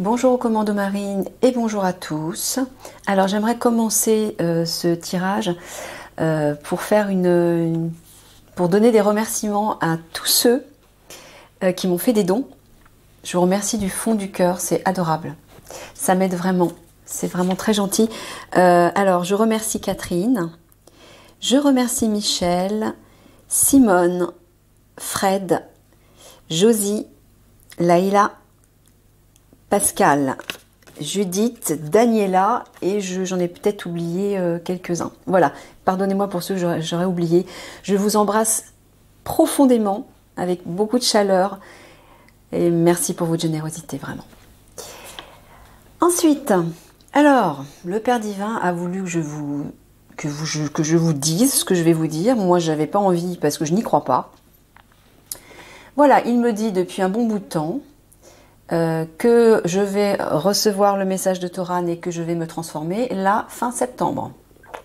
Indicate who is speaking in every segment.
Speaker 1: Bonjour aux commandos marines et bonjour à tous. Alors j'aimerais commencer ce tirage pour donner des remerciements à tous ceux qui m'ont fait des dons. Je vous remercie du fond du cœur, c'est adorable. Ça m'aide vraiment, c'est vraiment très gentil. Alors je remercie Catherine, je remercie Michel, Simone, Fred, Josie, Laïla, Pascal, Judith, Daniela et j'en ai peut-être oublié quelques-uns. Voilà, pardonnez-moi pour ceux que j'aurais oublié. Je vous embrasse profondément, avec beaucoup de chaleur et merci pour votre générosité, vraiment. Ensuite, alors, le Père Divin a voulu que je vous dise ce que je vais vous dire. Moi, je n'avais pas envie parce que je n'y crois pas. Voilà, il me dit depuis un bon bout de temps que je vais recevoir le message de Toran et que je vais me transformer là, fin septembre. Je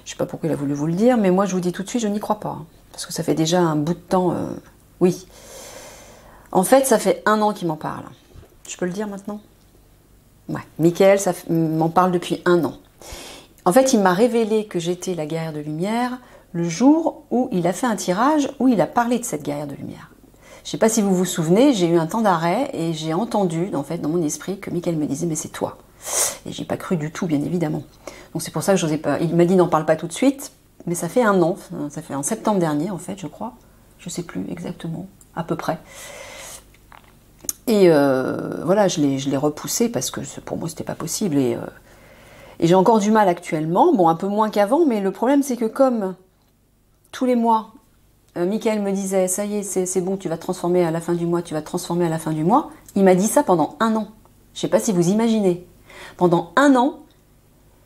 Speaker 1: ne sais pas pourquoi il a voulu vous le dire, mais moi je vous dis tout de suite, je n'y crois pas. Hein, parce que ça fait déjà un bout de temps. Oui. En fait, ça fait 1 an qu'il m'en parle. Je peux le dire maintenant? Ouais. Michael m'en parle depuis 1 an. En fait, il m'a révélé que j'étais la guerrière de lumière le jour où il a fait un tirage où il a parlé de cette guerrière de lumière. Je ne sais pas si vous vous souvenez, j'ai eu un temps d'arrêt et j'ai entendu, en fait, dans mon esprit, que Michael me disait « mais c'est toi ». Et j'ai pas cru du tout, bien évidemment. Donc c'est pour ça que j'osais pas. Il m'a dit « n'en parle pas tout de suite », mais ça fait 1 an, ça fait en septembre dernier, en fait, je crois. Je sais plus exactement, à peu près. Et voilà, je l'ai repoussé parce que pour moi, c'était pas possible. Et j'ai encore du mal actuellement, bon, un peu moins qu'avant, mais le problème, c'est que comme tous les mois, Michael me disait, ça y est, c'est bon, tu vas te transformer à la fin du mois, tu vas te transformer à la fin du mois. Il m'a dit ça pendant 1 an. Je ne sais pas si vous imaginez. Pendant 1 an,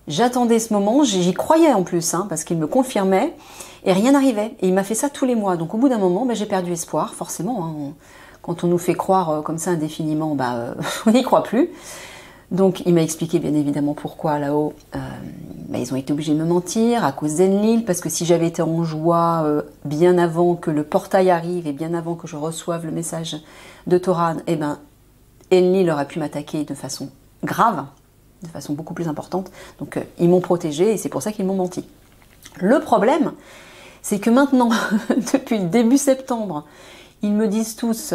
Speaker 1: j'attendais ce moment, j'y croyais en plus, hein, parce qu'il me confirmait, et rien n'arrivait. Et il m'a fait ça tous les mois. Donc au bout d'un moment, j'ai perdu espoir, forcément. Hein. Quand on nous fait croire comme ça indéfiniment, on n'y croit plus. Donc il m'a expliqué bien évidemment pourquoi là-haut ils ont été obligés de me mentir à cause d'Enlil, parce que si j'avais été en joie bien avant que le portail arrive et bien avant que je reçoive le message de Toran, Enlil aurait pu m'attaquer de façon grave, de façon beaucoup plus importante. Donc ils m'ont protégée et c'est pour ça qu'ils m'ont menti. Le problème, c'est que maintenant, depuis le début septembre, ils me disent tous,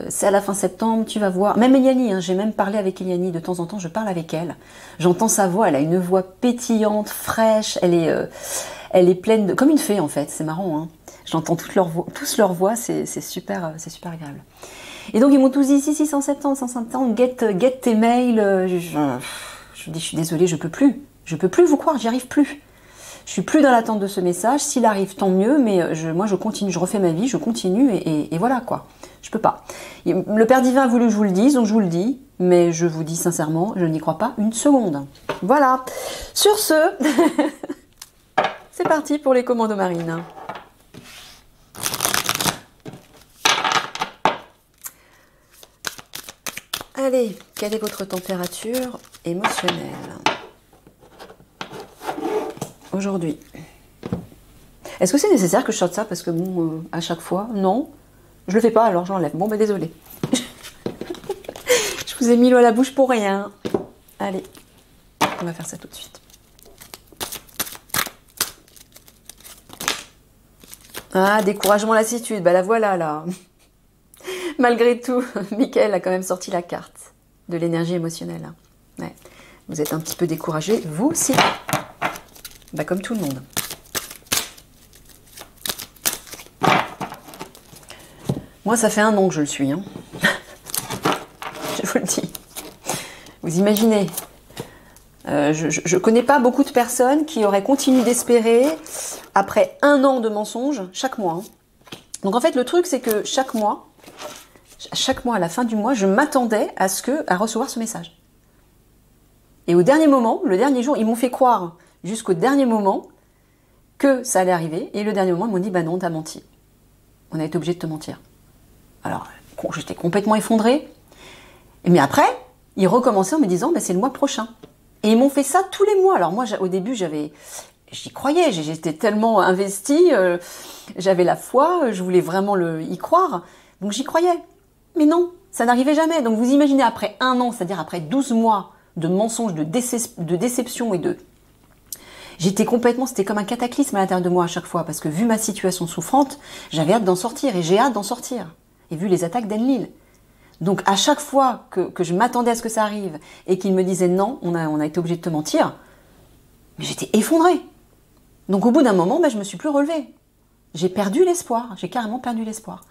Speaker 1: c'est à la fin septembre, tu vas voir. Même Eliani, hein, j'ai même parlé avec Eliani, de temps en temps, je parle avec elle. J'entends sa voix, elle a une voix pétillante, fraîche, elle est pleine de... Comme une fée, en fait, c'est marrant. Hein. J'entends tous leurs voix, c'est super agréable. Et donc, ils m'ont tous dit, si, 170, get tes mails. Je dis, je suis désolée, je peux plus vous croire, j'y arrive plus. Je suis plus dans l'attente de ce message. S'il arrive, tant mieux, mais moi je continue, je refais ma vie, je continue et voilà quoi. Je peux pas. Le Père Divin a voulu que je vous le dise, donc je vous le dis, mais je vous dis sincèrement, je n'y crois pas une seconde. Voilà. Sur ce, c'est parti pour les commandos marines. Allez, quelle est votre température émotionnelle aujourd'hui? Est-ce que c'est nécessaire que je sorte ça? Parce que bon, à chaque fois, non. Je le fais pas, alors j'enlève. Bon, désolé. Je vous ai mis l'eau à la bouche pour rien. Allez, on va faire ça tout de suite. Ah, découragement, lassitude. La voilà, là. Malgré tout, Michael a quand même sorti la carte de l'énergie émotionnelle. Ouais. Vous êtes un petit peu découragé, vous aussi. Comme tout le monde. Moi, ça fait 1 an que je le suis. Hein. Je vous le dis. Vous imaginez. Je connais pas beaucoup de personnes qui auraient continué d'espérer après 1 an de mensonges chaque mois. Hein. Donc en fait, le truc, c'est que chaque mois, à la fin du mois, je m'attendais à recevoir ce message. Et au dernier moment, le dernier jour, ils m'ont fait croire jusqu'au dernier moment que ça allait arriver. Et le dernier moment, ils m'ont dit, non, t'as menti. On a été obligé de te mentir. Alors, j'étais complètement effondrée. Mais après, ils recommençaient en me disant, c'est le mois prochain. Et ils m'ont fait ça tous les mois. Alors moi, au début, j'y croyais. J'étais tellement investie. J'avais la foi. Je voulais vraiment y croire. Donc j'y croyais. Mais non, Ça n'arrivait jamais. Donc vous imaginez après 1 an, c'est-à-dire après 12 mois de mensonges, de déception et de... J'étais complètement... C'était comme un cataclysme à l'intérieur de moi à chaque fois. Parce que vu ma situation souffrante, j'avais hâte d'en sortir. Et j'ai hâte d'en sortir. Et vu les attaques d'Enlil. Donc à chaque fois que je m'attendais à ce que ça arrive et qu'il me disait non, on a été obligé de te mentir, mais j'étais effondrée. Donc au bout d'un moment, je me suis plus relevée. J'ai perdu l'espoir. J'ai carrément perdu l'espoir.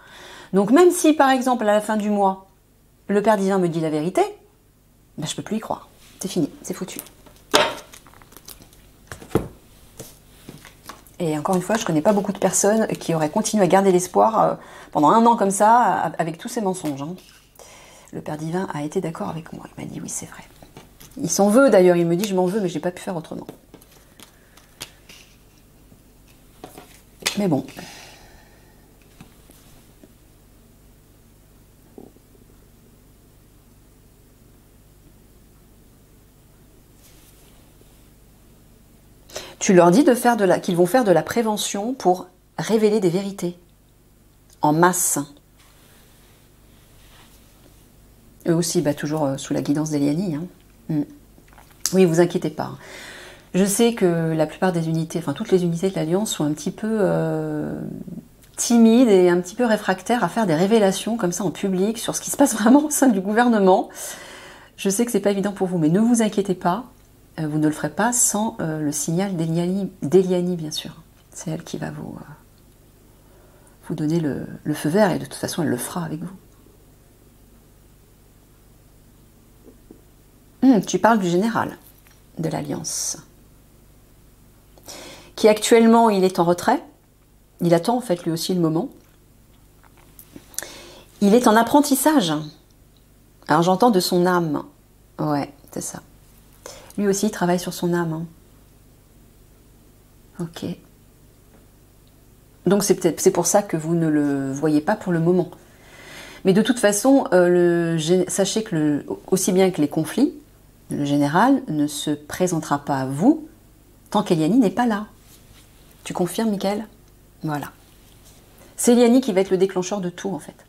Speaker 1: Donc même si par exemple à la fin du mois, le Père Divin me dit la vérité, je peux plus y croire. C'est fini, c'est foutu. Et encore une fois, je connais pas beaucoup de personnes qui auraient continué à garder l'espoir pendant 1 an comme ça, avec tous ces mensonges. Hein. Le Père Divin a été d'accord avec moi. Il m'a dit oui, c'est vrai. Il s'en veut d'ailleurs, il me dit je m'en veux, mais j'ai pas pu faire autrement. Mais bon. Tu leur dis qu'ils vont faire de la prévention pour révéler des vérités. En masse. Eux aussi, toujours sous la guidance d'Eliani. Hein. Oui, vous inquiétez pas. Je sais que la plupart des unités, enfin toutes les unités de l'Alliance sont un petit peu timides et un petit peu réfractaires à faire des révélations comme ça en public sur ce qui se passe vraiment au sein du gouvernement. Je sais que c'est pas évident pour vous, mais ne vous inquiétez pas. Vous ne le ferez pas sans le signal d'Eliani, bien sûr. C'est elle qui va vous donner le feu vert et de toute façon, elle le fera avec vous. Tu parles du général de l'Alliance, qui actuellement, il est en retrait. Il attend en fait lui aussi le moment. Il est en apprentissage. Alors j'entends de son âme. Ouais, c'est ça. Lui aussi, il travaille sur son âme. Hein. Ok. Donc c'est pour ça que vous ne le voyez pas pour le moment. Mais de toute façon, sachez que aussi bien que les conflits, le général ne se présentera pas à vous tant qu'Eliani n'est pas là. Tu confirmes, Michael? Voilà. C'est Eliani qui va être le déclencheur de tout, en fait.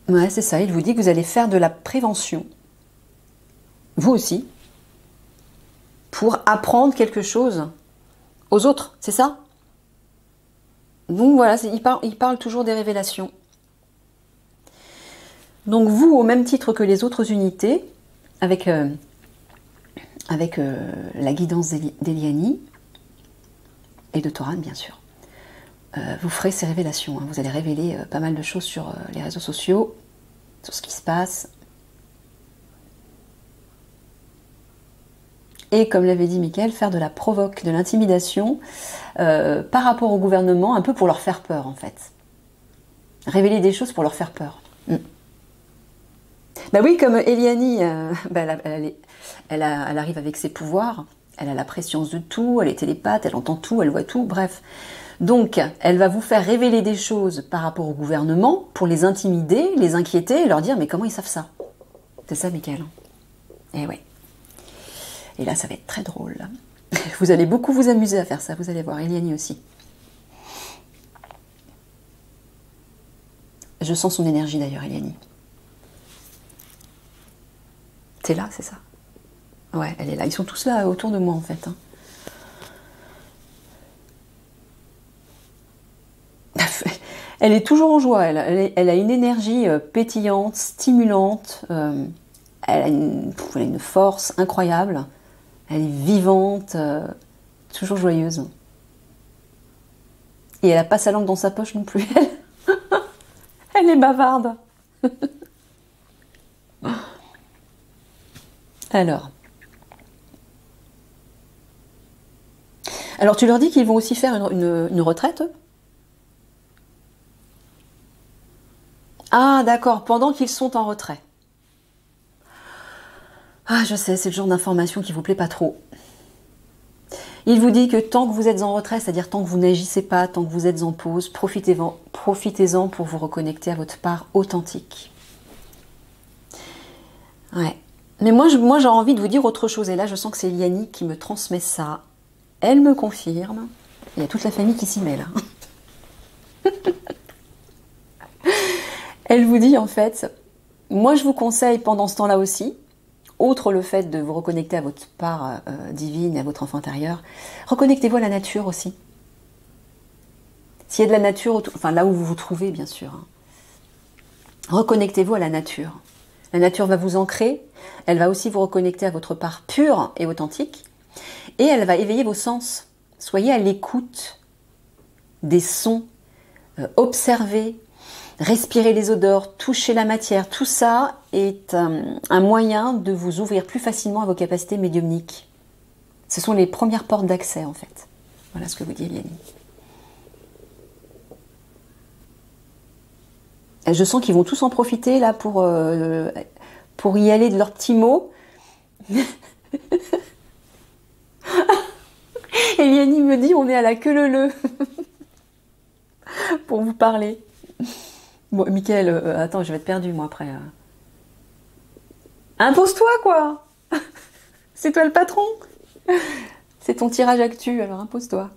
Speaker 1: Ouais, c'est ça. Il vous dit que vous allez faire de la prévention. Vous aussi. Pour apprendre quelque chose aux autres. C'est ça? Donc voilà, il parle toujours des révélations. Donc vous, au même titre que les autres unités, avec la guidance d'Eliani et de Toran, bien sûr, vous ferez ces révélations. Hein. Vous allez révéler pas mal de choses sur les réseaux sociaux, sur ce qui se passe. Et comme l'avait dit Mickaël, faire de la provoque, de l'intimidation par rapport au gouvernement, un peu pour leur faire peur en fait. Révéler des choses pour leur faire peur. Bah oui, comme Eliani, elle arrive avec ses pouvoirs, elle a la préscience de tout, elle est télépathe, elle entend tout, elle voit tout, bref. Donc, elle va vous faire révéler des choses par rapport au gouvernement pour les intimider, les inquiéter et leur dire « mais comment ils savent ça ?» C'est ça, Mickaël. Eh ouais. Et là, ça va être très drôle. Vous allez beaucoup vous amuser à faire ça, vous allez voir, Eliani aussi. Je sens son énergie d'ailleurs, Eliani. C'est là, c'est ça? Ouais, elle est là. Ils sont tous là autour de moi en fait. Hein. Elle est toujours en joie, elle a une énergie pétillante, stimulante, elle a une force incroyable, elle est vivante, toujours joyeuse. Et elle n'a pas sa langue dans sa poche non plus, elle est bavarde. Alors tu leur dis qu'ils vont aussi faire une retraite? Ah d'accord, pendant qu'ils sont en retrait. Ah je sais, c'est le genre d'information qui vous plaît pas trop. Il vous dit que tant que vous êtes en retrait, c'est-à-dire tant que vous n'agissez pas, tant que vous êtes en pause, profitez-en pour vous reconnecter à votre part authentique. Ouais. Mais moi j'ai envie de vous dire autre chose, et là je sens que c'est Eliani qui me transmet ça. Elle me confirme. Il y a toute la famille qui s'y met là. Elle vous dit en fait, moi je vous conseille pendant ce temps-là aussi, outre le fait de vous reconnecter à votre part divine et à votre enfant intérieur, reconnectez-vous à la nature aussi. S'il y a de la nature, enfin là où vous vous trouvez bien sûr, hein, reconnectez-vous à la nature. La nature va vous ancrer, elle va aussi vous reconnecter à votre part pure et authentique, et elle va éveiller vos sens. Soyez à l'écoute des sons, observez, respirez les odeurs, touchez la matière. Tout ça est un moyen de vous ouvrir plus facilement à vos capacités médiumniques. Ce sont les premières portes d'accès en fait. Voilà ce que vous dit Eliane. Je sens qu'ils vont tous en profiter là pour y aller de leurs petits mots. Eliane me dit on est à la queue leu pour vous parler. Bon, Mickaël, attends, je vais être perdue moi après. Impose-toi quoi. C'est toi le patron. C'est ton tirage actu, alors impose-toi.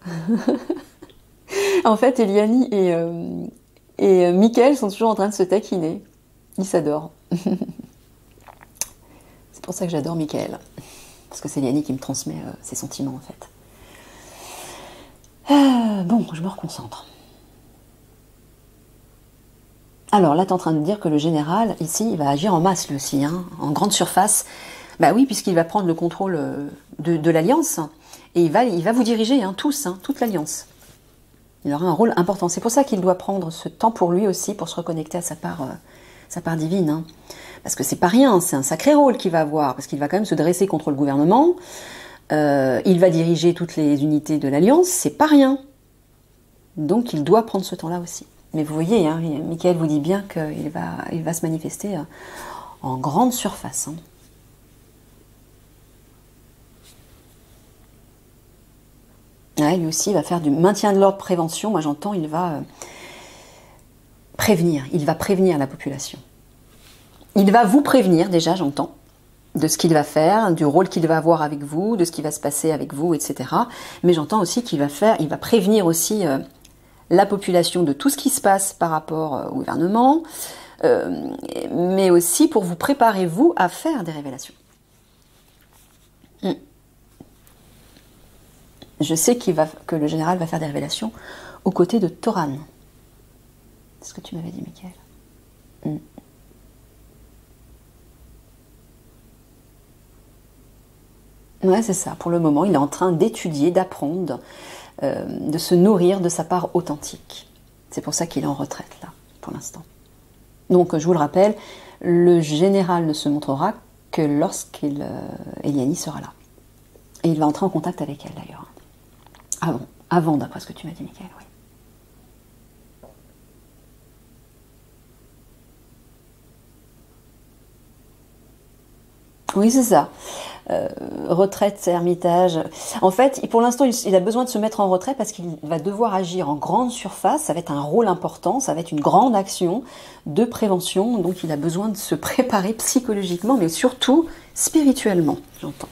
Speaker 1: En fait, Eliane et Mickaël sont toujours en train de se taquiner. Ils s'adorent. C'est pour ça que j'adore Mickaël. Parce que c'est Eliane qui me transmet ses sentiments en fait. Bon, je me reconcentre. Alors là, tu es en train de dire que le général, ici, il va agir en masse lui aussi, hein, en grande surface. Bah oui, puisqu'il va prendre le contrôle de l'Alliance. Et il va vous diriger, hein, tous, hein, toute l'Alliance. Il aura un rôle important. C'est pour ça qu'il doit prendre ce temps pour lui aussi, pour se reconnecter à sa part divine. Hein. Parce que c'est pas rien, c'est un sacré rôle qu'il va avoir, parce qu'il va quand même se dresser contre le gouvernement. Il va diriger toutes les unités de l'Alliance, c'est pas rien. Donc il doit prendre ce temps-là aussi. Mais vous voyez, hein, Mickaël vous dit bien qu'il va se manifester en grande surface. Hein. Ouais, lui aussi, il va faire du maintien de l'ordre, prévention. Moi, j'entends, il va prévenir. Il va prévenir la population. Il va vous prévenir, déjà, j'entends, de ce qu'il va faire, du rôle qu'il va avoir avec vous, de ce qui va se passer avec vous, etc. Mais j'entends aussi qu'il va prévenir aussi la population de tout ce qui se passe par rapport au gouvernement, mais aussi pour vous préparer, vous, à faire des révélations. Je sais que le général va faire des révélations aux côtés de Toran. C'est ce que tu m'avais dit, Mickaël. Ouais, c'est ça. Pour le moment, il est en train d'étudier, d'apprendre, de se nourrir de sa part authentique. C'est pour ça qu'il est en retraite, là, pour l'instant. Donc, je vous le rappelle, le général ne se montrera que lorsqu'Eliane sera là. Et il va entrer en contact avec elle, d'ailleurs. Avant, d'après ce que tu m'as dit, Mickaël, oui. Oui, c'est ça. Retraite, ermitage. En fait, pour l'instant, il a besoin de se mettre en retrait parce qu'il va devoir agir en grande surface. Ça va être un rôle important, ça va être une grande action de prévention. Donc, il a besoin de se préparer psychologiquement, mais surtout spirituellement, j'entends.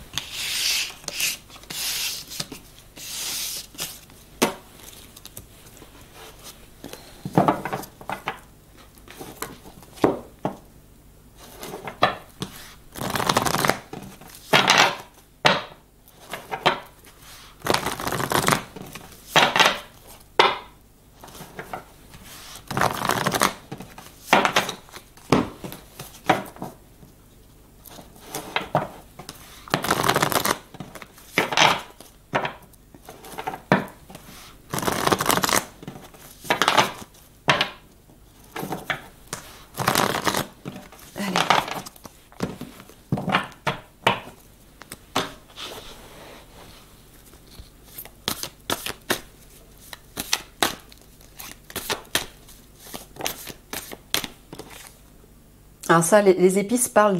Speaker 1: Alors ça, les épices parlent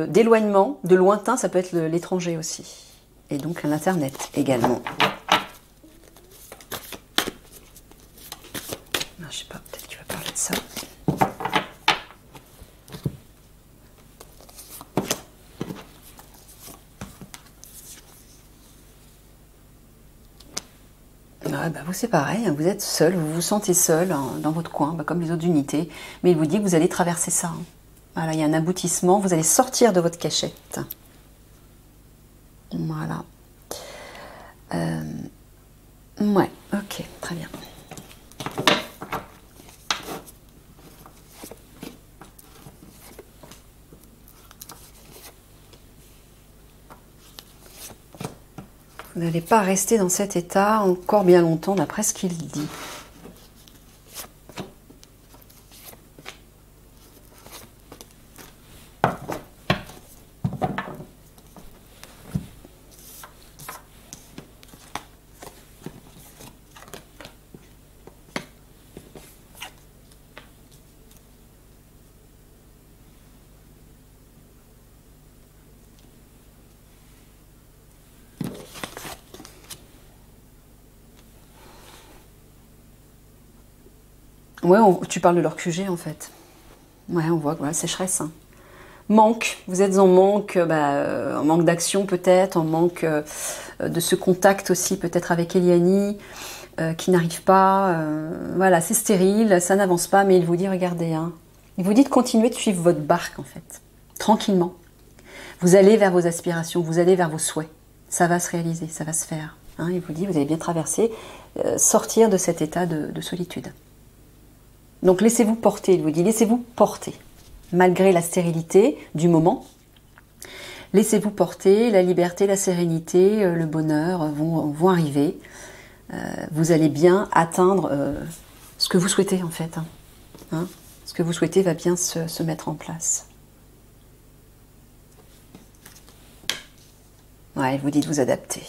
Speaker 1: d'éloignement, de lointain, ça peut être l'étranger aussi. Et donc l'Internet également. Non, je sais pas, peut-être que tu vas parler de ça. Ah bah vous c'est pareil, hein, vous êtes seul, vous vous sentez seul hein, dans votre coin, bah, comme les autres unités, mais il vous dit que vous allez traverser ça. Hein. Voilà, il y a un aboutissement, vous allez sortir de votre cachette. Voilà. Ouais, ok, très bien. Vous n'allez pas rester dans cet état encore bien longtemps, d'après ce qu'il dit. Ouais, tu parles de leur QG en fait. Ouais, on voit voilà, sécheresse. Hein. Manque, vous êtes en manque, en manque d'action peut-être, en manque de ce contact aussi peut-être avec Eliani, qui n'arrive pas. Voilà, c'est stérile, ça n'avance pas, mais il vous dit, regardez, hein, il vous dit de continuer de suivre votre barque en fait, tranquillement. Vous allez vers vos aspirations, vous allez vers vos souhaits. Ça va se réaliser, ça va se faire. Hein, il vous dit, vous allez bien traverser, sortir de cet état de solitude. Donc laissez-vous porter, il vous dit, laissez-vous porter. Malgré la stérilité du moment, laissez-vous porter, la liberté, la sérénité, le bonheur vont arriver. Vous allez bien atteindre ce que vous souhaitez en fait. Hein, ce que vous souhaitez va bien se mettre en place. Ouais, il vous dit de vous adapter.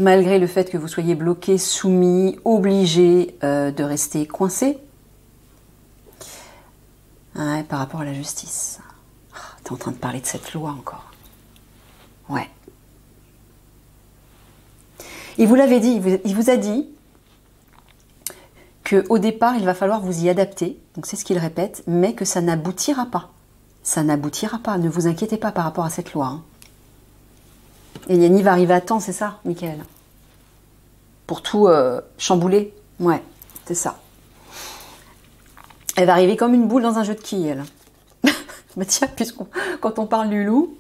Speaker 1: Malgré le fait que vous soyez bloqué, soumis, obligé de rester coincé, ouais, par rapport à la justice. Oh, tu es en train de parler de cette loi encore. Ouais. Il vous l'avait dit, il vous a dit qu'au départ, il va falloir vous y adapter, donc c'est ce qu'il répète, mais que ça n'aboutira pas. Ça n'aboutira pas, ne vous inquiétez pas par rapport à cette loi. Hein. Eliani va arriver à temps, c'est ça, Michael? Pour tout chambouler? Ouais, c'est ça. Elle va arriver comme une boule dans un jeu de quilles, elle. Bah tiens, quand on parle du loup,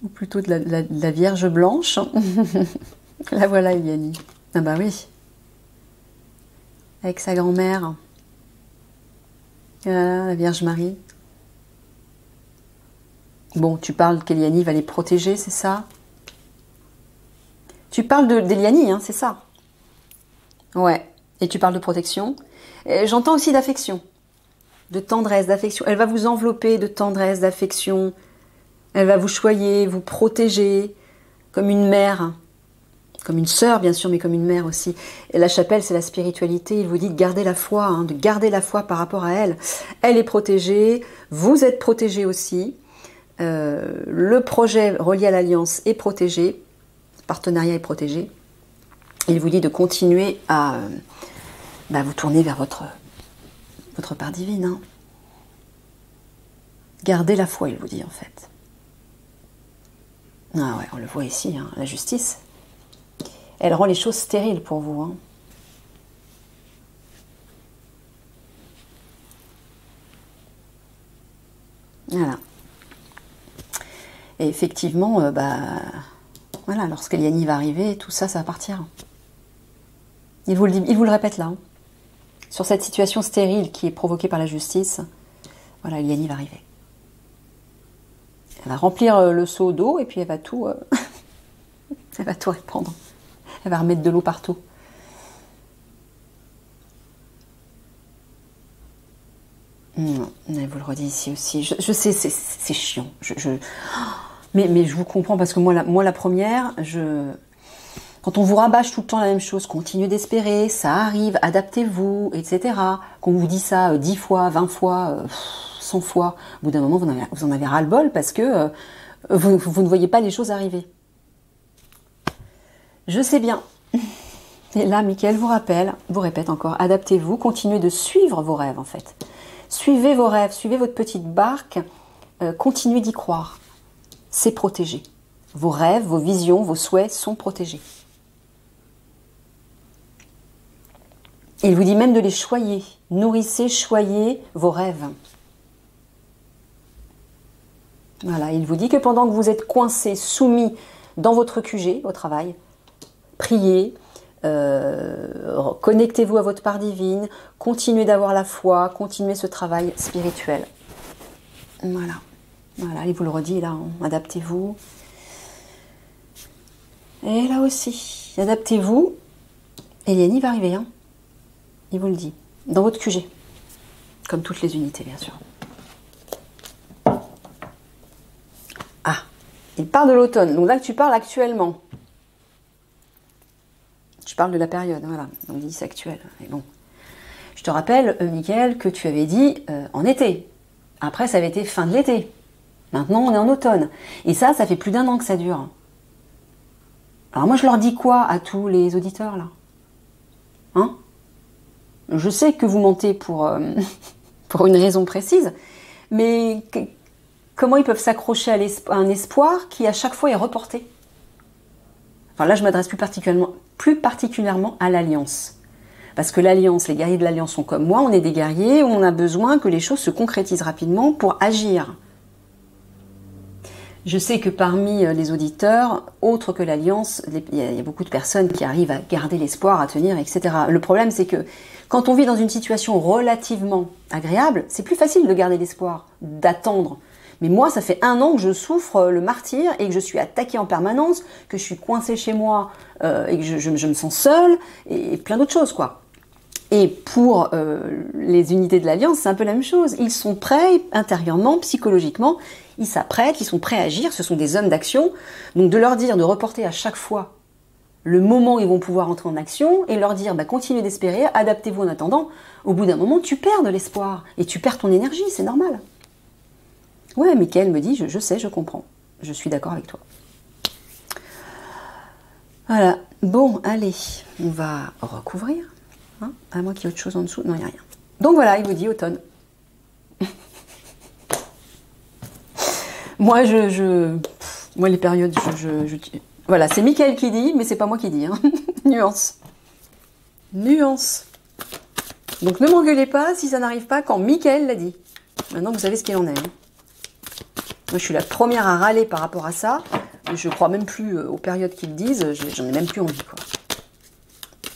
Speaker 1: ou plutôt de la Vierge Blanche, la voilà, Eliani. Ah bah oui. Avec sa grand-mère. Voilà, la Vierge Marie. Bon, tu parles qu'Eliani va les protéger, c'est ça? Tu parles d'Eliani, hein, c'est ça? Ouais. Et tu parles de protection. J'entends aussi d'affection. De tendresse, d'affection. Elle va vous envelopper de tendresse, d'affection. Elle va vous choyer, vous protéger. Comme une mère. Comme une sœur, bien sûr, mais comme une mère aussi. Et la chapelle, c'est la spiritualité. Il vous dit de garder la foi, hein, de garder la foi par rapport à elle. Elle est protégée. Vous êtes protégé aussi. Le projet relié à l'Alliance est protégé, le partenariat est protégé. Il vous dit de continuer à vous tourner vers votre part divine. Hein. Gardez la foi, il vous dit en fait. Ah ouais, on le voit ici, hein, la justice. Elle rend les choses stériles pour vous. Hein. Voilà. Et effectivement, voilà, lorsqu'Eliani va arriver, tout ça, ça va partir. Il vous le répète là. Hein. Sur cette situation stérile qui est provoquée par la justice, voilà, Eliani va arriver. Elle va remplir le seau d'eau et puis elle va tout, elle va tout répandre. Elle va remettre de l'eau partout. Non, elle vous le redit ici aussi. Je sais, c'est chiant. Mais je vous comprends parce que moi la première, quand on vous rabâche tout le temps la même chose, continuez d'espérer, ça arrive, adaptez-vous, etc. Qu'on vous dit ça 10 fois, 20 fois, 100 fois, au bout d'un moment, vous en avez ras-le-bol parce que vous ne voyez pas les choses arriver. Je sais bien. Et là, Michael vous répète encore, adaptez-vous, continuez de suivre vos rêves en fait. Suivez vos rêves, suivez votre petite barque, continuez d'y croire. C'est protégé. Vos rêves, vos visions, vos souhaits sont protégés. Il vous dit même de les choyer. Nourrissez, choyez vos rêves. Voilà, il vous dit que pendant que vous êtes coincé, soumis dans votre QG, au travail, priez, connectez-vous à votre part divine, continuez d'avoir la foi, continuez ce travail spirituel. Voilà, voilà, il vous le redit là, hein, adaptez-vous. Et là aussi, adaptez-vous. Eliani va arriver, hein. Il vous le dit, dans votre QG, comme toutes les unités, bien sûr. Ah, il parle de l'automne, donc là tu parles actuellement. Je parle de la période, voilà, on dit c'est actuel. Mais bon. Je te rappelle, Mickaël, que tu avais dit en été. Après, ça avait été fin de l'été. Maintenant, on est en automne. Et ça fait plus d'1 an que ça dure. Alors moi, je leur dis quoi à tous les auditeurs, là? Hein? Je sais que vous mentez pour une raison précise, mais comment ils peuvent s'accrocher à un espoir qui, à chaque fois, est reporté? Enfin là, je m'adresse plus particulièrement à l'Alliance. Parce que l'Alliance, les guerriers de l'Alliance sont comme moi, on est des guerriers, on a besoin que les choses se concrétisent rapidement pour agir. Je sais que parmi les auditeurs, autres que l'Alliance, il y a beaucoup de personnes qui arrivent à garder l'espoir, à tenir, etc. Le problème, c'est que quand on vit dans une situation relativement agréable, c'est plus facile de garder l'espoir, d'attendre. Mais moi, ça fait 1 an que je souffre le martyre et que je suis attaquée en permanence, que je suis coincée chez moi et que je me sens seule et plein d'autres choses, quoi. Et pour les unités de l'Alliance, c'est un peu la même chose. Ils sont prêts intérieurement, psychologiquement, ils s'apprêtent, ils sont prêts à agir, ce sont des hommes d'action. Donc de leur dire de reporter à chaque fois le moment où ils vont pouvoir entrer en action et leur dire bah, continuez d'espérer, adaptez-vous en attendant, au bout d'un moment tu perds de l'espoir et tu perds ton énergie, c'est normal. Ouais, Mickaël me dit je sais, je comprends, je suis d'accord avec toi. Voilà, bon, allez, on va recouvrir. Hein, à moins qu'il y ait autre chose en dessous. Non, il n'y a rien. Donc voilà, il vous dit automne. Moi, moi, les périodes, voilà, c'est Mickaël qui dit, mais c'est pas moi qui dis. Hein. Nuance. Nuance. Donc ne m'engueulez pas si ça n'arrive pas quand Mickaël l'a dit. Maintenant, vous savez ce qu'il en est. Hein. Moi, je suis la première à râler par rapport à ça. Je crois même plus aux périodes qu'ils disent. J'en ai même plus envie, quoi.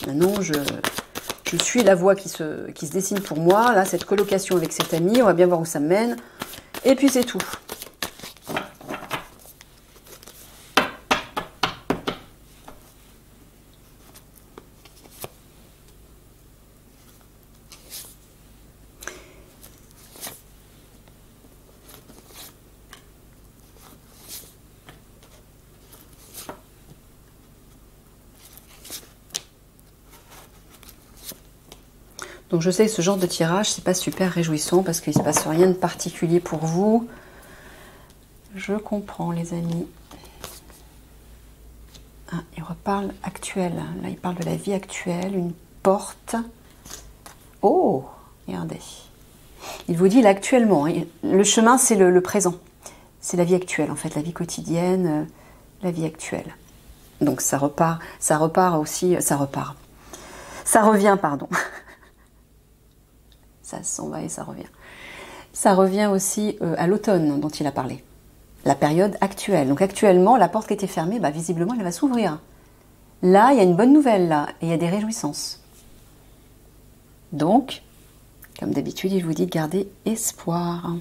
Speaker 1: Maintenant, je suis la voie qui se dessine pour moi. Là, cette colocation avec cet ami, on va bien voir où ça me mène. Et puis, c'est tout. Donc je sais que ce genre de tirage, c'est pas super réjouissant parce qu'il ne se passe rien de particulier pour vous. Je comprends, les amis. Ah, il reparle actuel. Là, il parle de la vie actuelle, une porte. Oh, regardez. Il vous dit là actuellement. Le chemin, c'est le présent. C'est la vie actuelle, en fait, la vie quotidienne, la vie actuelle. Donc ça repart aussi, ça revient, pardon. Ça s'en va et ça revient. Ça revient aussi à l'automne dont il a parlé. La période actuelle. Donc actuellement, la porte qui était fermée, bah, visiblement, elle va s'ouvrir. Là, il y a une bonne nouvelle, là, et il y a des réjouissances. Donc, comme d'habitude, il vous dit de garder espoir.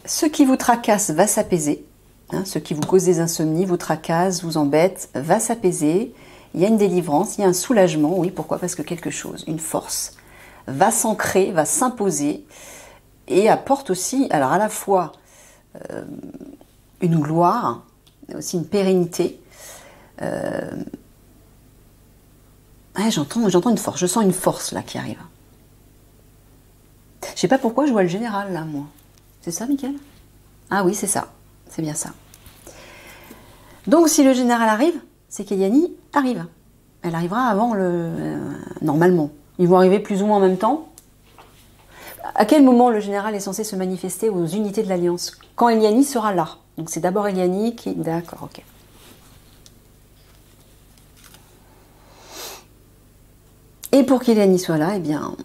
Speaker 1: Ce qui vous tracasse va s'apaiser. Hein, ce qui vous cause des insomnies, vous tracasse, vous embête, va s'apaiser. Il y a une délivrance, il y a un soulagement. Oui, pourquoi? Parce que quelque chose, une force, va s'ancrer, va s'imposer et apporte aussi, alors à la fois une gloire, aussi une pérennité. Ouais, j'entends une force, je sens une force là qui arrive. Je sais pas pourquoi je vois le général là, moi. C'est ça, Mickaël? Ah oui, c'est ça. C'est bien ça. Donc, si le général arrive, c'est qu'Eliani arrive. Elle arrivera avant normalement. Ils vont arriver plus ou moins en même temps. À quel moment le général est censé se manifester aux unités de l'Alliance? Quand Eliani sera là. Donc c'est d'abord Eliani qui... D'accord, ok. Et pour qu'Eliani soit là, eh bien...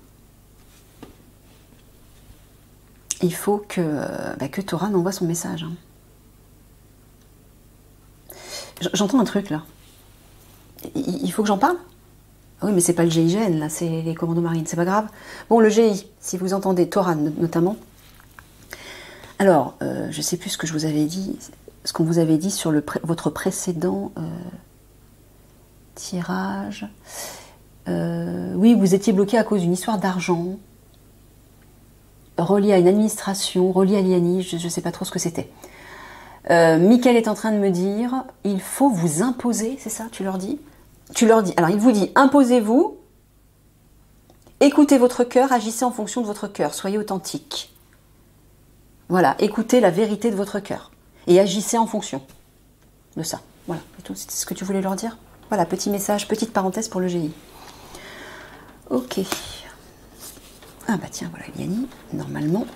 Speaker 1: il faut que Thoran envoie son message. Hein. J'entends un truc là. Il faut que j'en parle? Oui, mais c'est pas le GIGN, là, c'est les commandos marines, c'est pas grave. Bon, le GI, si vous entendez, Thoran notamment. Alors, je sais plus ce que je vous avais dit, ce qu'on vous avait dit sur votre précédent tirage. Oui, vous étiez bloqué à cause d'une histoire d'argent, reliée à une administration, reliée à l'IANI, je ne sais pas trop ce que c'était. Mickaël est en train de me dire, il faut vous imposer, c'est ça, tu leur dis? Tu leur dis, alors il vous dit, imposez-vous, écoutez votre cœur, agissez en fonction de votre cœur, soyez authentique. Voilà, écoutez la vérité de votre cœur et agissez en fonction de ça. Voilà, c'est tout, c'est ce que tu voulais leur dire. Voilà, petit message, petite parenthèse pour le GI. Ok. Ah bah tiens, voilà, Yanni, normalement.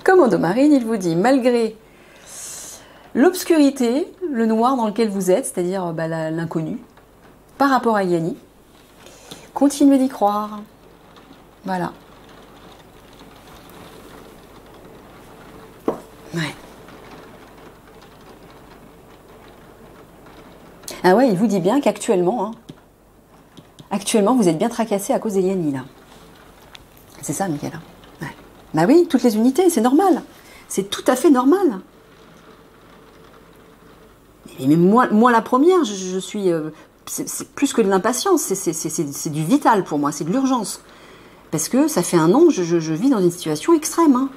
Speaker 1: Commando Marine, il vous dit, malgré l'obscurité, le noir dans lequel vous êtes, c'est-à-dire l'inconnu, par rapport à Yanni, continuez d'y croire. Voilà. Ouais. Ah ouais, il vous dit bien qu'actuellement, hein, actuellement, vous êtes bien tracassé à cause des Yanni, là. C'est ça, Mickaël. Ouais. Bah oui, toutes les unités, c'est normal. C'est tout à fait normal. Mais moi la première, je suis... c'est plus que de l'impatience, c'est du vital pour moi, c'est de l'urgence. Parce que ça fait 1 an que je vis dans une situation extrême. Hein.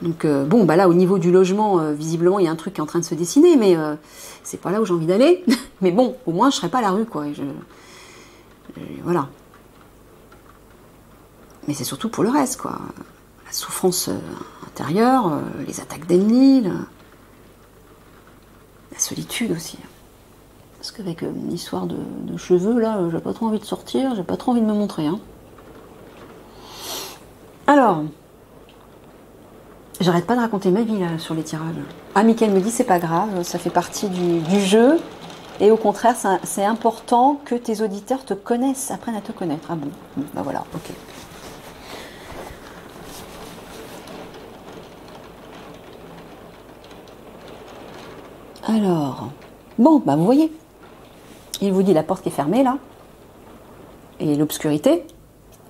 Speaker 1: Donc bon, bah là, au niveau du logement, visiblement, il y a un truc qui est en train de se dessiner, mais c'est pas là où j'ai envie d'aller. Mais bon, au moins, je serai pas à la rue, quoi. Voilà. Mais c'est surtout pour le reste, quoi. La souffrance intérieure, les attaques d'ennemis, la solitude aussi. Parce qu'avec une histoire de cheveux, là, j'ai pas trop envie de sortir, j'ai pas trop envie de me montrer. Hein. Alors, j'arrête pas de raconter ma vie, là, sur les tirages. Ah, Mickaël me dit, c'est pas grave, ça fait partie du jeu. Et au contraire, c'est important que tes auditeurs te connaissent, apprennent à te connaître. Ah bon, bah voilà, ok. Alors, bon, bah vous voyez, il vous dit la porte qui est fermée là, et l'obscurité,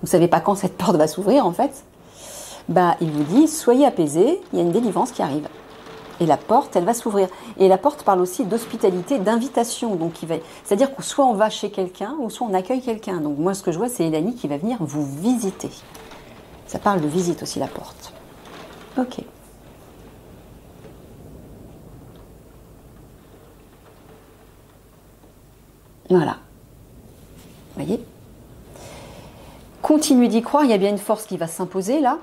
Speaker 1: vous savez pas quand cette porte va s'ouvrir en fait, bah il vous dit soyez apaisés, il y a une délivrance qui arrive. Et la porte, elle va s'ouvrir. Et la porte parle aussi d'hospitalité, d'invitation. Donc, c'est-à-dire que soit on va chez quelqu'un, ou soit on accueille quelqu'un. Donc moi, ce que je vois, c'est Elanie qui va venir vous visiter. Ça parle de visite aussi, la porte. Ok. Voilà. Vous voyez? Continuez d'y croire, il y a bien une force qui va s'imposer là.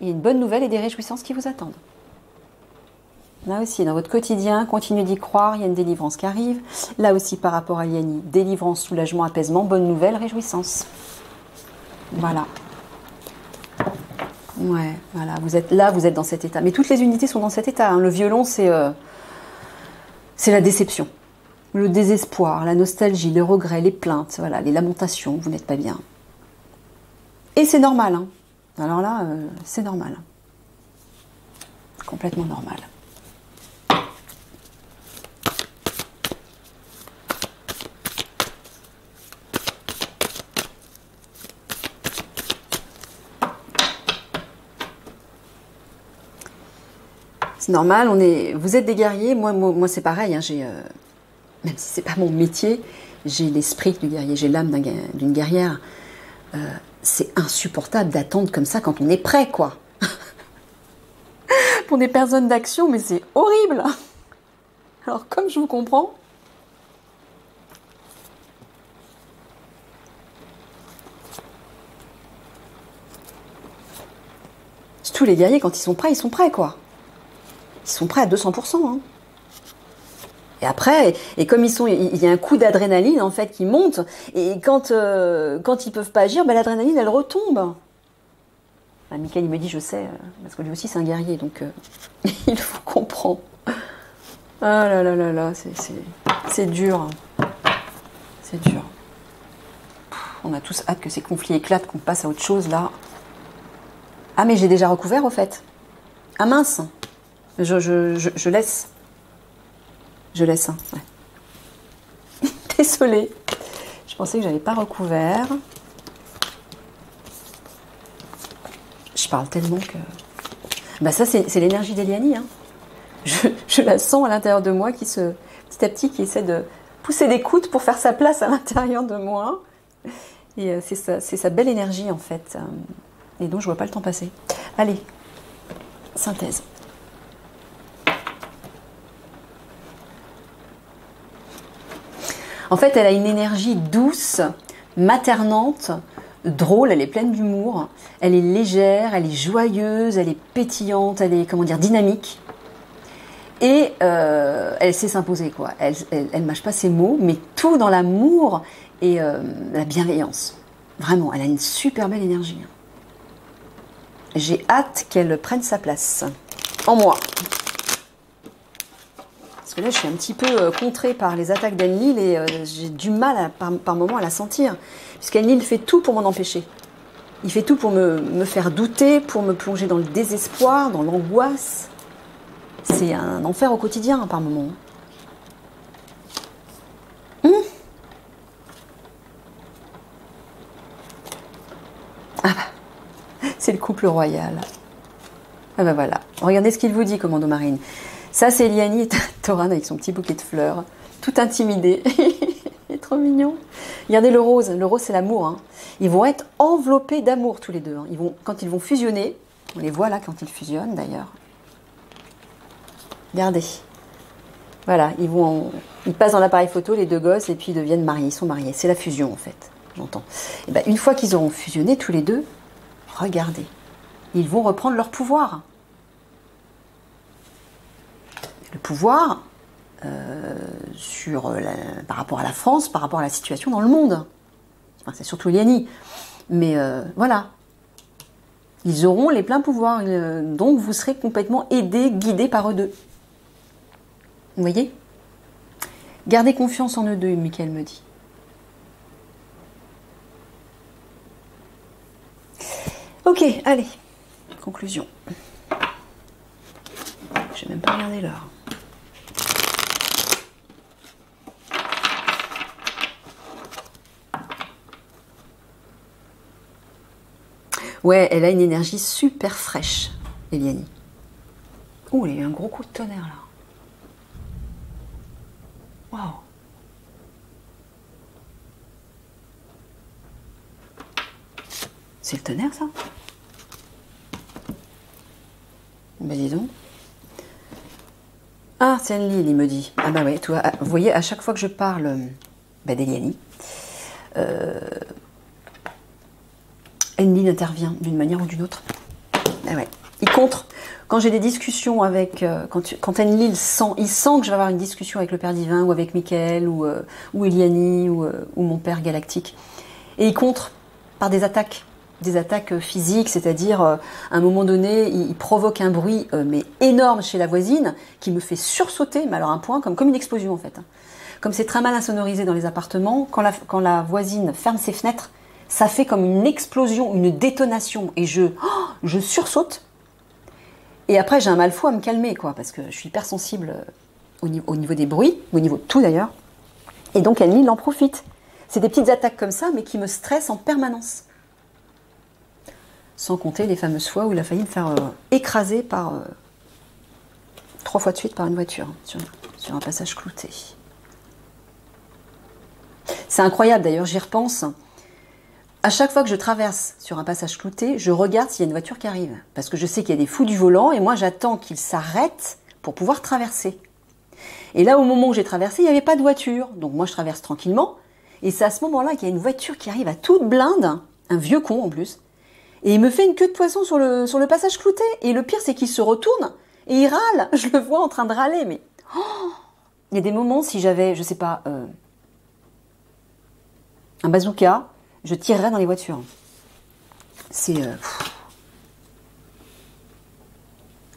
Speaker 1: Il y a une bonne nouvelle et des réjouissances qui vous attendent. Là aussi, dans votre quotidien, continuez d'y croire, il y a une délivrance qui arrive. Là aussi, par rapport à Yanni, délivrance, soulagement, apaisement, bonne nouvelle, réjouissance. Voilà. Ouais, voilà, vous êtes là, vous êtes dans cet état. Mais toutes les unités sont dans cet état. Hein. Le violon, c'est la déception. Le désespoir, la nostalgie, le regret, les plaintes, voilà, les lamentations, vous n'êtes pas bien. Et c'est normal. Hein. Alors là, c'est normal. Complètement normal. C'est normal, vous êtes des guerriers, moi c'est pareil, hein, même si c'est pas mon métier, j'ai l'esprit du guerrier, j'ai l'âme d'une guerrière. C'est insupportable d'attendre comme ça quand on est prêt, quoi. Pour des personnes d'action, mais c'est horrible. Alors comme je vous comprends, tous les guerriers, quand ils sont prêts, quoi. Ils sont prêts à 200%. Hein. Et après, et comme il y a un coup d'adrénaline en fait qui monte, et quand ils peuvent pas agir, ben, l'adrénaline elle retombe. Ah, Mickaël il me dit je sais, parce que lui aussi c'est un guerrier, donc il faut comprendre. Ah là là là là, c'est dur. C'est dur. On a tous hâte que ces conflits éclatent, qu'on passe à autre chose là. Ah mais j'ai déjà recouvert au fait. Ah mince, je laisse. Je laisse, hein. Ouais. Désolée. Je pensais que j'avais pas recouvert. Je parle tellement que... Bah ça, c'est l'énergie d'Eliani. Hein. Je la sens à l'intérieur de moi qui petit à petit, qui essaie de pousser des coudes pour faire sa place à l'intérieur de moi. Et c'est sa belle énergie, en fait. Et donc, je vois pas le temps passer. Allez, synthèse. En fait, elle a une énergie douce, maternante, drôle, elle est pleine d'humour, elle est légère, elle est joyeuse, elle est pétillante, elle est, comment dire, dynamique. Et elle sait s'imposer, quoi. Elle mâche pas ses mots, mais tout dans l'amour et la bienveillance. Vraiment, elle a une super belle énergie. J'ai hâte qu'elle prenne sa place en moi. Parce que là, je suis un petit peu contrée par les attaques d'Enlil et j'ai du mal par moment à la sentir. Puisqu'Enlil fait tout pour m'en empêcher. Il fait tout pour me faire douter, pour me plonger dans le désespoir, dans l'angoisse. C'est un enfer au quotidien par moment. Ah bah, c'est le couple royal. Ah bah voilà. Regardez ce qu'il vous dit, commando marine. Ça, c'est Eliani et Toran avec son petit bouquet de fleurs, tout intimidé. Il est trop mignon. Regardez le rose. Le rose, c'est l'amour. Hein. Ils vont être enveloppés d'amour tous les deux. Hein. Quand ils vont fusionner, on les voit là quand ils fusionnent d'ailleurs. Regardez. Voilà, ils passent dans l'appareil photo, les deux gosses, et puis ils deviennent mariés. Ils sont mariés. C'est la fusion en fait. J'entends. Et ben, une fois qu'ils auront fusionné tous les deux, regardez. Ils vont reprendre leur pouvoir. Le pouvoir par rapport à la France, par rapport à la situation dans le monde. Enfin, c'est surtout Eliani. Mais voilà. Ils auront les pleins pouvoirs. Donc vous serez complètement aidés, guidés par eux deux. Vous voyez? Gardez confiance en eux deux, Mickaël me dit. Ok, allez. Conclusion. Je n'ai même pas regardé l'heure. Ouais, elle a une énergie super fraîche, Eliani. Oh, il y a eu un gros coup de tonnerre là. Waouh. C'est le tonnerre, ça? Ben dis donc. Ah, c'est Enlil, il me dit. Ah bah ouais, toi, vous voyez, à chaque fois que je parle d'Eliani, Enlil intervient d'une manière ou d'une autre. Ah ouais. Il contre. Quand j'ai des discussions avec... quand Enlil sent que je vais avoir une discussion avec le Père Divin, ou avec Mickaël, ou Eliani, ou mon Père Galactique. Et il contre par des attaques physiques, c'est-à-dire, à un moment donné, il provoque un bruit mais énorme chez la voisine, qui me fait sursauter, mais alors un point, comme une explosion en fait. Comme c'est très mal insonorisé dans les appartements, quand la voisine ferme ses fenêtres, ça fait comme une explosion, une détonation, et je sursaute. Et après, j'ai un mal fou à me calmer, quoi, parce que je suis hypersensible au niveau des bruits, au niveau de tout d'ailleurs. Et donc, Enlil en profite. C'est des petites attaques comme ça, mais qui me stressent en permanence. Sans compter les fameuses fois où il a failli me faire écraser 3 fois de suite par une voiture, sur un passage clouté. C'est incroyable d'ailleurs, j'y repense. À chaque fois que je traverse sur un passage clouté, je regarde s'il y a une voiture qui arrive. Parce que je sais qu'il y a des fous du volant et moi j'attends qu'ils s'arrêtent pour pouvoir traverser. Et là, au moment où j'ai traversé, il n'y avait pas de voiture. Donc moi je traverse tranquillement. Et c'est à ce moment-là qu'il y a une voiture qui arrive à toute blinde, un vieux con en plus. Et il me fait une queue de poisson sur le passage clouté. Et le pire, c'est qu'il se retourne et il râle. Je le vois en train de râler, mais... Oh, Il y a des moments, si j'avais, je sais pas, un bazooka, je tirerais dans les voitures. C'est...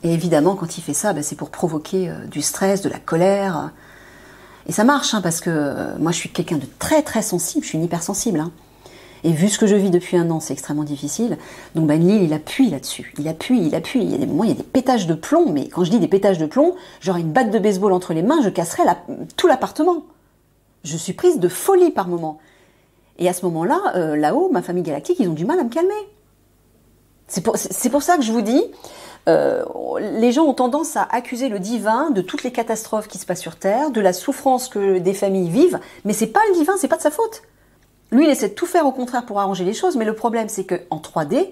Speaker 1: Et évidemment, quand il fait ça, c'est pour provoquer du stress, de la colère. Et ça marche, hein, parce que moi, je suis quelqu'un de très très sensible, je suis une hypersensible. Hein. Et vu ce que je vis depuis 1 an, c'est extrêmement difficile. Donc Lille, il appuie là-dessus. Il appuie. Il y a des moments, il y a des pétages de plomb. Mais quand je dis des pétages de plomb, j'aurais une batte de baseball entre les mains, je casserais tout l'appartement. Je suis prise de folie par moment. Et à ce moment-là, là-haut, ma famille galactique, ils ont du mal à me calmer. C'est pour ça que je vous dis, les gens ont tendance à accuser le divin de toutes les catastrophes qui se passent sur Terre, de la souffrance que des familles vivent, mais c'est pas le divin, c'est pas de sa faute. Lui, il essaie de tout faire au contraire pour arranger les choses, mais le problème, c'est qu'en 3D,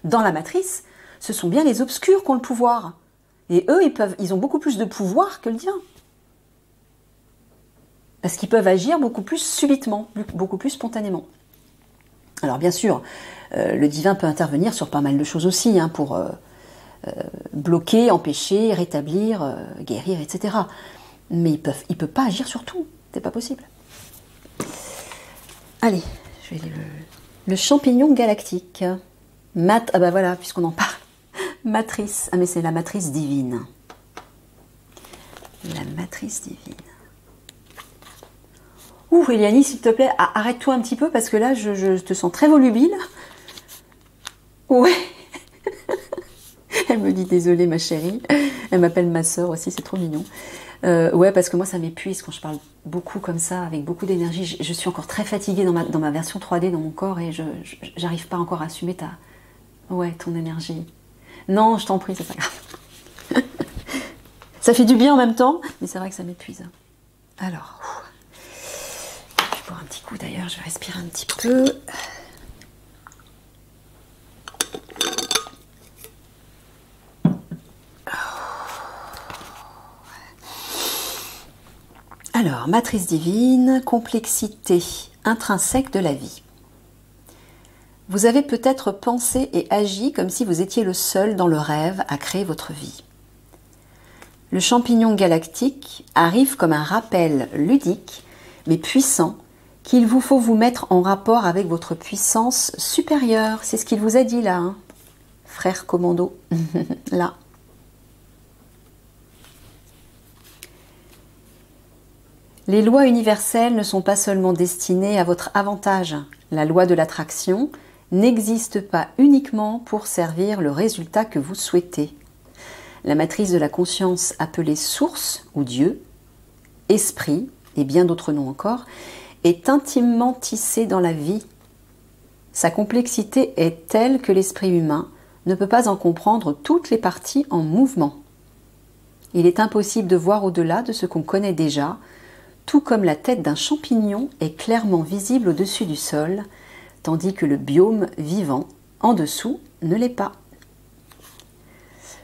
Speaker 1: dans la matrice, ce sont bien les obscurs qui ont le pouvoir. Et eux, ils ont beaucoup plus de pouvoir que le divin. Parce qu'ils peuvent agir beaucoup plus subitement, beaucoup plus spontanément. Alors bien sûr, le divin peut intervenir sur pas mal de choses aussi, hein, pour bloquer, empêcher, rétablir, guérir, etc. Mais il peut pas agir sur tout, c'est pas possible. Allez, je vais aller le champignon galactique. Ah bah voilà, puisqu'on en parle. Matrice. Ah mais c'est la matrice divine. La matrice divine. Ouh, Eliane, s'il te plaît, arrête-toi un petit peu parce que là, je te sens très volubile. Ouais. Elle me dit désolée ma chérie. Elle m'appelle ma sœur aussi, c'est trop mignon. Ouais, parce que moi ça m'épuise quand je parle beaucoup comme ça, avec beaucoup d'énergie. Je suis encore très fatiguée dans ma version 3D, dans mon corps, et j'arrive pas encore à assumer ton énergie. Non, je t'en prie, c'est pas grave. Ça fait du bien en même temps, mais c'est vrai que ça m'épuise. Alors, je vais boire un petit coup d'ailleurs, je vais respirer un petit peu. Alors, matrice divine, complexité intrinsèque de la vie. Vous avez peut-être pensé et agi comme si vous étiez le seul dans le rêve à créer votre vie. Le champignon galactique arrive comme un rappel ludique, mais puissant, qu'il vous faut vous mettre en rapport avec votre puissance supérieure. C'est ce qu'il vous a dit là, hein, frère commando, là. Les lois universelles ne sont pas seulement destinées à votre avantage. La loi de l'attraction n'existe pas uniquement pour servir le résultat que vous souhaitez. La matrice de la conscience appelée source ou Dieu, esprit et bien d'autres noms encore, est intimement tissée dans la vie. Sa complexité est telle que l'esprit humain ne peut pas en comprendre toutes les parties en mouvement. Il est impossible de voir au-delà de ce qu'on connaît déjà, tout comme la tête d'un champignon est clairement visible au-dessus du sol, tandis que le biome vivant, en dessous, ne l'est pas.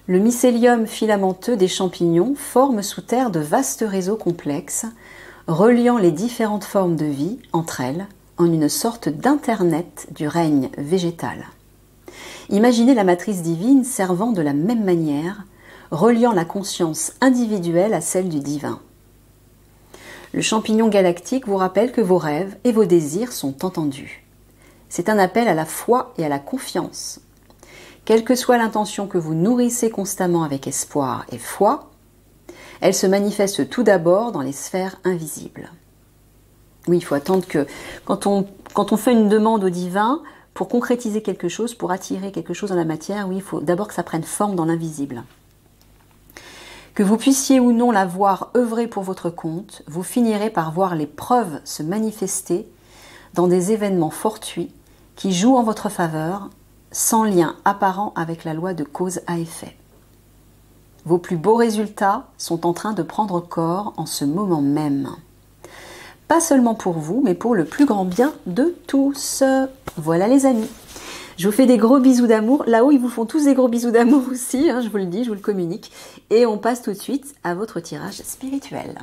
Speaker 1: Le mycélium filamenteux des champignons forme sous terre de vastes réseaux complexes, reliant les différentes formes de vie entre elles en une sorte d'internet du règne végétal. Imaginez la matrice divine servant de la même manière, reliant la conscience individuelle à celle du divin. Le champignon galactique vous rappelle que vos rêves et vos désirs sont entendus. C'est un appel à la foi et à la confiance. Quelle que soit l'intention que vous nourrissez constamment avec espoir et foi, elle se manifeste tout d'abord dans les sphères invisibles. Oui, il faut attendre que, quand on fait une demande au divin, pour concrétiser quelque chose, pour attirer quelque chose dans la matière, oui, il faut d'abord que ça prenne forme dans l'invisible. Que vous puissiez ou non la voir œuvrer pour votre compte, vous finirez par voir les preuves se manifester dans des événements fortuits qui jouent en votre faveur, sans lien apparent avec la loi de cause à effet. Vos plus beaux résultats sont en train de prendre corps en ce moment même. Pas seulement pour vous, mais pour le plus grand bien de tous. Voilà les amis. Je vous fais des gros bisous d'amour. Là-haut, ils vous font tous des gros bisous d'amour aussi, hein, je vous le dis, je vous le communique. Et on passe tout de suite à votre tirage spirituel.